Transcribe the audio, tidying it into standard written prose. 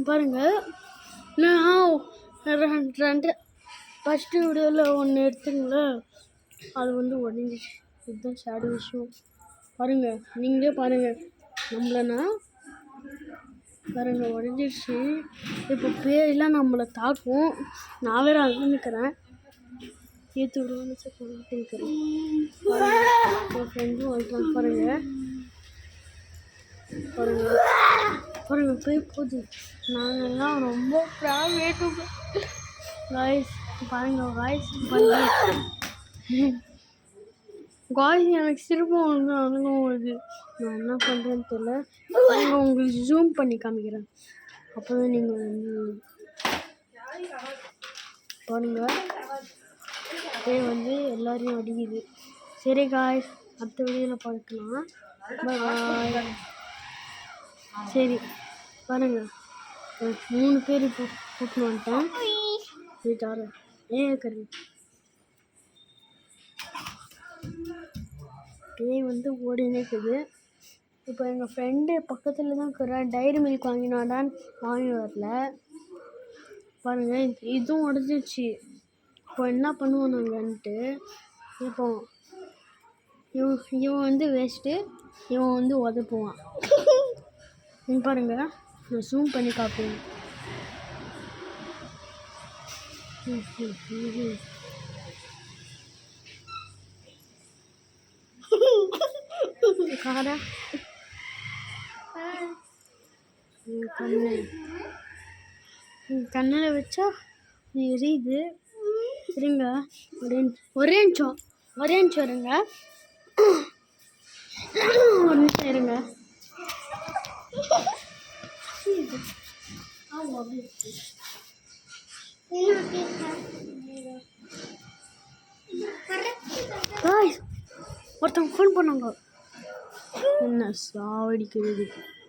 பாருங்கள், நான் ரெண்டு ஃபஸ்ட்டு வீடியோவில் ஒன்று எடுத்துங்கள, அது வந்து உடஞ்சிச்சு. இதுதான் சேடு விஷயம். பாருங்கள், நீங்களே பாருங்கள், நம்மளனா பாருங்கள் உடஞ்சிடுச்சு. இப்போ பேயெல்லாம் நம்மளை தாக்கும். நான் வேறு அங்கே நிற்கிறேன், ஏற்று விடுவான்னு நிற்கிறேன். என் ஃப்ரெண்டும் வாங்கிக்கலாம். பாருங்கள் பாருங்கள் பாருங்கள், போய் போகுது. நாங்கள்லாம் ரொம்ப ப்ராவேட்டு காய்ஸ். பாருங்கள் காய்ஸ், காய்ஸ் எனக்கு சிரிப்பு வந்து அனுபவம் வருது. நான் என்ன பண்ணுறேன்னு தெரியல. நாங்கள் உங்களுக்கு ஜூம் பண்ணி காமிக்கிறேன், அப்போ தான் நீங்கள் வந்து பாருங்கள். வந்து எல்லோரையும் அடிக்குது. சரி காய்ஸ், அடுத்த வீடியோவில் பார்க்கலாம். பாய். சரி பாருங்கள், 3 பேர் இப்போ கூட்டின்னு வந்துட்டேன். வீட்டார கறி பேய் வந்து ஓடினே இருக்குது. இப்போ எங்கள் ஃப்ரெண்டு பக்கத்தில் தான் இருக்கிறேன். டைரி மில்க் வாங்கினாடான்னு வாங்கி வரல. பாருங்கள், இதுவும் உடஞ்சிச்சு. இப்போ என்ன பண்ணுவோம் நாங்கன்ட்டு இப்போ இவன் வந்து வேஸ்ட்டு, இவன் வந்து உதப்புவான். பாருங்கள், நான் ஜூம் பண்ணி காப்பேன். காடா கண்ணில் வச்சா எரியுது. இருங்க, ஒரே நிமிஷம் இருங்க, ஒரு நிமிஷம் இருங்க. ஒருத்தவங்க ஃபோன் பண்ணாங்க, என்ன சாவடிக்கிறது.